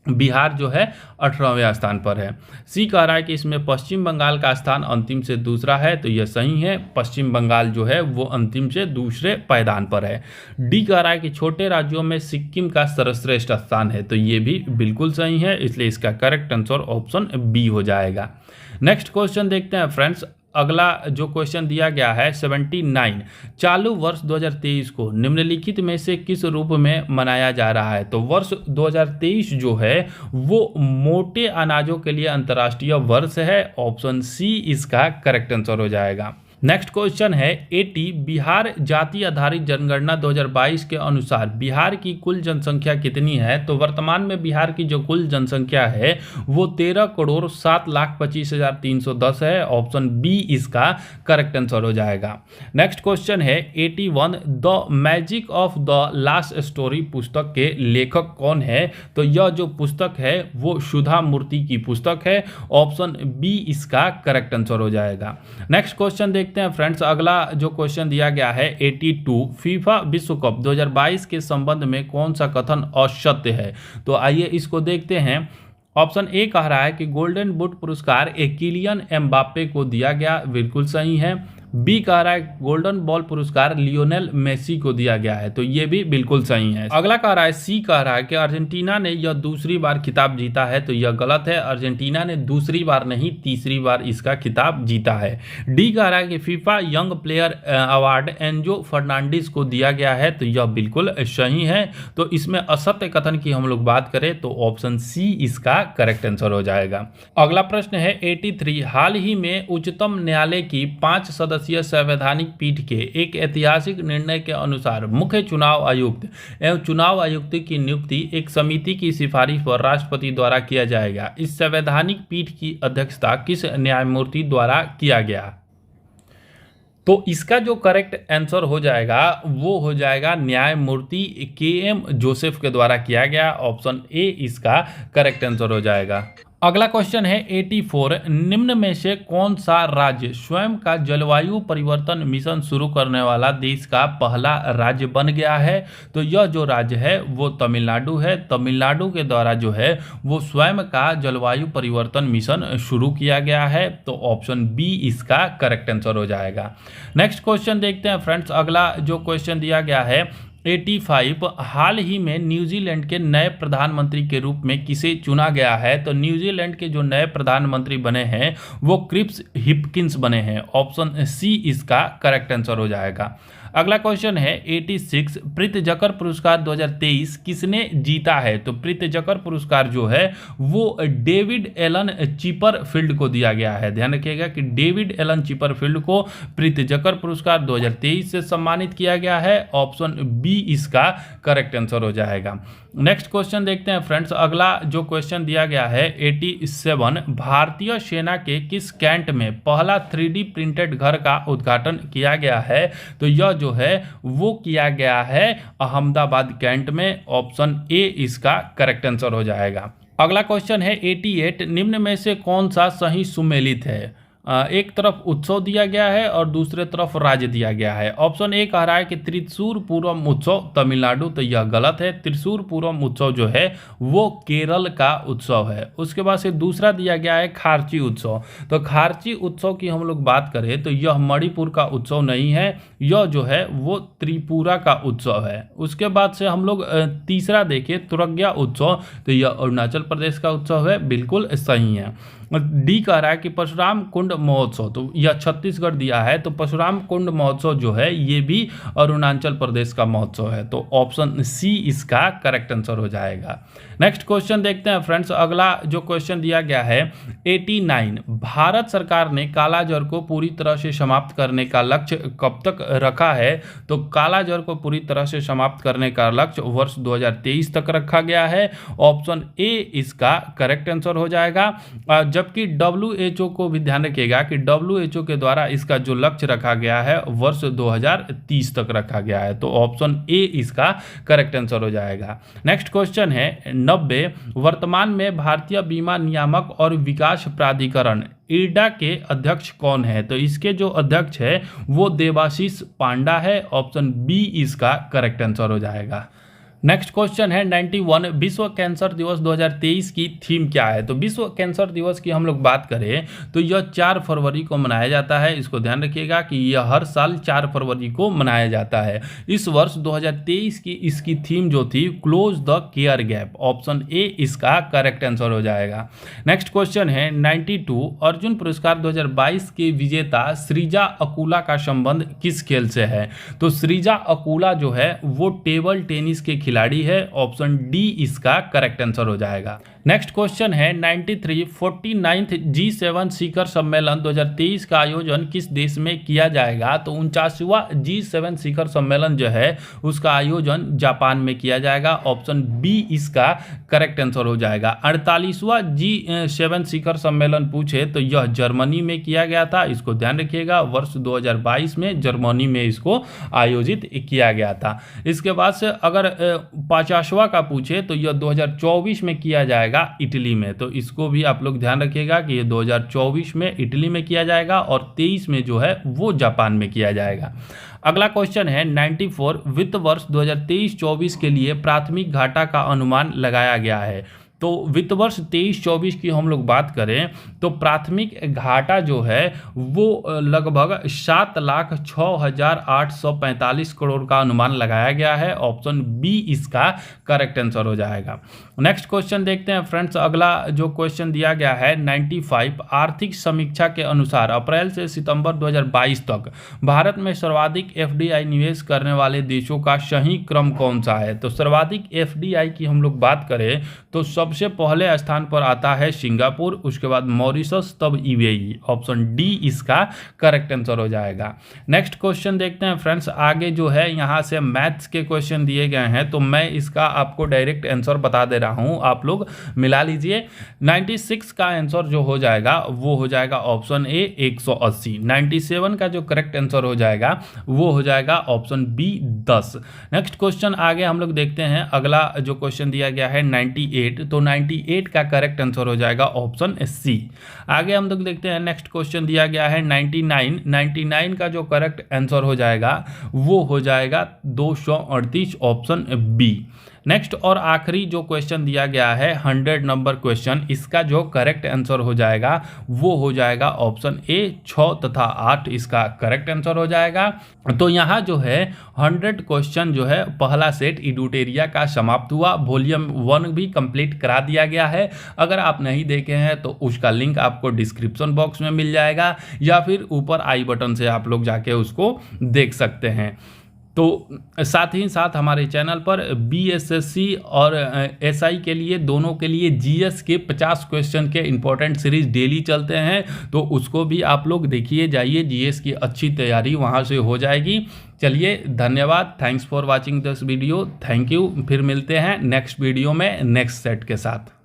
बिहार जो है 18वें स्थान पर है। सी कह रहा है कि इसमें पश्चिम बंगाल का स्थान अंतिम से दूसरा है, तो यह सही है। पश्चिम बंगाल जो है वो अंतिम से दूसरे पायदान पर है। डी कह रहा है कि छोटे राज्यों में सिक्किम का सर्वश्रेष्ठ स्थान है, तो ये भी बिल्कुल सही है, इसलिए इसका करेक्ट आंसर ऑप्शन बी हो जाएगा। नेक्स्ट क्वेश्चन देखते हैं फ्रेंड्स। अगला जो क्वेश्चन दिया गया है 79, चालू वर्ष 2023 को निम्नलिखित में से किस रूप में मनाया जा रहा है? तो वर्ष 2023 जो है वो मोटे अनाजों के लिए अंतर्राष्ट्रीय वर्ष है, ऑप्शन सी इसका करेक्ट आंसर हो जाएगा। नेक्स्ट क्वेश्चन है 80, बिहार जाति आधारित जनगणना 2022 के अनुसार बिहार की कुल जनसंख्या कितनी है? तो वर्तमान में बिहार की जो कुल जनसंख्या है वो 13,07,25,310 है, ऑप्शन बी इसका करेक्ट आंसर हो जाएगा। नेक्स्ट क्वेश्चन है 81, the magic of the last story पुस्तक के लेखक कौन है? तो यह जो पुस्तक है वो सुधा मूर्ति की पुस्तक है, ऑप्शन बी इसका करेक्ट आंसर हो जाएगा। नेक्स्ट क्वेश्चन देखते हैं फ्रेंड्स। अगला जो क्वेश्चन दिया गया है 82, फीफा विश्व कप 2022 के संबंध में कौन सा कथन असत्य है? तो आइए इसको देखते हैं। ऑप्शन ए कह रहा है कि गोल्डन बूट पुरस्कार किलियन एम्बाप्पे को दिया गया, बिल्कुल सही है। बी कह रहा है गोल्डन बॉल पुरस्कार लियोनेल मेसी को दिया गया है, तो ये भी बिल्कुल सही है। अगला कह रहा है सी कह रहा है कि अर्जेंटीना ने यह दूसरी बार खिताब जीता है, तो यह गलत है। अर्जेंटीना ने दूसरी बार नहीं तीसरी बार इसका खिताब जीता है। डी कह रहा है कि FIFA young player award Enzo Fernandez को दिया गया है, तो यह बिल्कुल सही है। तो इसमें असत्य कथन की हम लोग बात करें तो ऑप्शन सी इसका करेक्ट आंसर हो जाएगा। अगला प्रश्न है 83, हाल ही में उच्चतम न्यायालय की 5 सदस्य संवैधानिक पीठ के एक ऐतिहासिक निर्णय के अनुसार मुख्य चुनाव आयुक्त एवं चुनाव आयुक्त की नियुक्ति एक समिति की सिफारिश पर राष्ट्रपति द्वारा किया जाएगा। इस संवैधानिक पीठ की अध्यक्षता किस न्यायमूर्ति द्वारा किया गया? तो इसका जो करेक्ट आंसर हो जाएगा वो हो जाएगा न्यायमूर्ति के.एम. जोसेफ के द्वारा किया गया, ऑप्शन ए इसका करेक्ट आंसर हो जाएगा। अगला क्वेश्चन है 84, निम्न में से कौन सा राज्य स्वयं का जलवायु परिवर्तन मिशन शुरू करने वाला देश का पहला राज्य बन गया है? तो यह जो राज्य है वो तमिलनाडु है। तमिलनाडु के द्वारा जो है वो स्वयं का जलवायु परिवर्तन मिशन शुरू किया गया है, तो ऑप्शन बी इसका करेक्ट आंसर हो जाएगा। नेक्स्ट क्वेश्चन देखते हैं फ्रेंड्स। अगला जो क्वेश्चन दिया गया है 85, हाल ही में न्यूजीलैंड के नए प्रधानमंत्री के रूप में किसे चुना गया है? तो न्यूजीलैंड के जो नए प्रधानमंत्री बने हैं वो क्रिस हिपकिंस बने हैं, ऑप्शन सी इसका करेक्ट आंसर हो जाएगा। अगला क्वेश्चन है 86, प्रित्जकर पुरस्कार 2023 किसने जीता है? तो प्रित्जकर पुरस्कार जो है वो डेविड एलन चिपरफील्ड को दिया गया है। ध्यान रखिएगा कि डेविड एलन चिपरफील्ड को प्रित्जकर पुरस्कार 2023 से सम्मानित किया गया है, ऑप्शन बी इसका करेक्ट आंसर हो जाएगा। नेक्स्ट क्वेश्चन देखते हैं फ्रेंड्स। अगला जो क्वेश्चन दिया गया है 87, भारतीय सेना के किस कैंट में पहला 3D प्रिंटेड घर का उद्घाटन किया गया है? तो यह जो है वो किया गया है अहमदाबाद कैंट में, ऑप्शन ए इसका करेक्ट आंसर हो जाएगा। अगला क्वेश्चन है 88, निम्न में से कौन सा सही सुमेलित है? एक तरफ उत्सव दिया गया है और दूसरे तरफ राज्य दिया गया है। ऑप्शन ए कह रहा है कि त्रिशूर पूरम उत्सव तमिलनाडु, तो यह गलत है। त्रिशूर पूरम उत्सव जो है वो केरल का उत्सव है। उसके बाद से दूसरा दिया गया है खार्ची उत्सव, तो खार्ची उत्सव की हम लोग बात करें तो यह मणिपुर का उत्सव नहीं है, यह जो है वो त्रिपुरा का उत्सव है। उसके बाद से हम लोग तीसरा देखें तुरग्या उत्सव, तो यह अरुणाचल प्रदेश का उत्सव है, बिल्कुल सही है। डी कह रहा है कि परशुराम कुंड महोत्सव, तो यह छत्तीसगढ़ दिया है, तो परशुराम कुंड महोत्सव जो है ये भी अरुणाचल प्रदेश का महोत्सव है, तो ऑप्शन सी इसका करेक्ट आंसर हो जाएगा। नेक्स्ट क्वेश्चन देखते हैं फ्रेंड्स। अगला जो क्वेश्चन दिया गया है 89, भारत सरकार ने कालाजार को पूरी तरह से समाप्त करने का लक्ष्य कब तक रखा है? तो कालाजार को पूरी तरह से समाप्त करने का लक्ष्य वर्ष 2023 तक रखा गया है। ऑप्शन ए इसका करेक्ट आंसर हो जाएगा। जबकि WHO को भी ध्यान रखिएगा कि WHO के द्वारा इसका जो लक्ष्य रखा गया है वर्ष 2030 तक रखा गया है, तो ऑप्शन ए इसका करेक्ट आंसर हो जाएगा। नेक्स्ट क्वेश्चन है 90, वर्तमान में भारतीय बीमा नियामक और विकास प्राधिकरण IRDA के अध्यक्ष कौन है? तो इसके जो अध्यक्ष है वो देवाशीष पांडा है। ऑप्शन बी इसका करेक्ट आंसर हो जाएगा। नेक्स्ट क्वेश्चन है 91, विश्व कैंसर दिवस 2023 की थीम क्या है? तो विश्व कैंसर दिवस की हम लोग बात करें तो यह 4 फरवरी को मनाया जाता है। इसको ध्यान रखिएगा कि यह हर साल 4 फरवरी को मनाया जाता है। इस वर्ष 2023 की इसकी थीम जो थी close the care gap, option A इसका करेक्ट आंसर हो जाएगा। नेक्स्ट क्वेश्चन है 92, अर्जुन पुरस्कार 2022 के विजेता सृजा अकुला का संबंध किस खेल से है? तो सृजा अकुला जो है वो टेबल टेनिस के खिलाड़ी है। ऑप्शन डी इसका करेक्ट आंसर हो जाएगा। नेक्स्ट क्वेश्चन है 93, 49th G7 शिखर सम्मेलन 2023 का आयोजन किस देश में किया जाएगा? तो 49वां G7 शिखर सम्मेलन जो है उसका आयोजन जापान में किया जाएगा। ऑप्शन बी इसका करेक्ट आंसर हो जाएगा। 48वां G7 शिखर सम्मेलन पूछे तो यह जर्मनी में किया गया था। इसको ध्यान रखिएगा, वर्ष 2022 में जर्मनी में इसको आयोजित किया गया था। इसके बाद से अगर 50वां का पूछे तो यह 2024 में किया जाएगा इटली में, तो इसको भी आप लोग ध्यान रखिएगा कि ये 2024 में इटली में किया जाएगा और 23 में जो है वो जापान में किया जाएगा। अगला क्वेश्चन है 94, वित्त वर्ष 2023-24 के लिए प्राथमिक घाटा का अनुमान लगाया गया है। तो वित्त वर्ष 23-24 की हम लोग बात करें तो प्राथमिक घाटा जो है वो लगभग 7,06,845 करोड़ का अनुमान लगाया गया है। ऑप्शन बी इसका करेक्ट आंसर हो जाएगा। नेक्स्ट क्वेश्चन देखते हैं फ्रेंड्स। अगला जो क्वेश्चन दिया गया है 95, आर्थिक समीक्षा के अनुसार अप्रैल से सितंबर 2022 तक भारत में सर्वाधिक FDI निवेश करने वाले देशों का सही क्रम कौन सा है? तो सर्वाधिक FDI की हम लोग बात करें तो सबसे पहले स्थान पर आता है सिंगापुर, उसके बाद मॉरिशस, तब UAE। ऑप्शन डी इसका करेक्ट आंसर हो जाएगा। नेक्स्ट क्वेश्चन देखते हैं फ्रेंड्स। आगे जो है यहाँ से मैथ्स के क्वेश्चन दिए गए हैं, तो मैं इसका आपको डायरेक्ट आंसर बता दे रहा हूँ, आप लोग मिला लीजिए। 96 का आंसर जो हो जाएगा वो हो जाएगा ऑप्शन ए 180। 97 का जो करेक्ट आंसर हो जाएगा वो हो जाएगा ऑप्शन बी 10। नेक्स्ट क्वेश्चन आगे हम लोग देखते हैं। अगला जो क्वेश्चन दिया गया है 98, तो 98 का करेक्ट आंसर हो जाएगा ऑप्शन सी। आगे हम लोग देखते हैं नेक्स्ट क्वेश्चन दिया गया है 99, 99 का जो करेक्ट आंसर हो जाएगा वो हो जाएगा 238, ऑप्शन बी। नेक्स्ट और आखिरी जो क्वेश्चन दिया गया है 100 नंबर क्वेश्चन, इसका जो करेक्ट आंसर हो जाएगा वो हो जाएगा ऑप्शन ए 6 तथा 8 इसका करेक्ट आंसर हो जाएगा। तो यहाँ जो है 100 क्वेश्चन जो है पहला सेट इडुटेरिया का समाप्त हुआ। वॉल्यूम 1 भी कंप्लीट करा दिया गया है। अगर आप नहीं देखे हैं तो उसका लिंक आपको डिस्क्रिप्शन बॉक्स में मिल जाएगा या फिर ऊपर आई बटन से आप लोग जाके उसको देख सकते हैं। तो साथ ही साथ हमारे चैनल पर BSSC और SI के लिए दोनों के लिए GS के 50 क्वेश्चन के इंपॉर्टेंट सीरीज डेली चलते हैं, तो उसको भी आप लोग देखिए जाइए। GS की अच्छी तैयारी वहां से हो जाएगी। चलिए धन्यवाद, thanks for watching this video, thank you. फिर मिलते हैं नेक्स्ट वीडियो में नेक्स्ट सेट के साथ।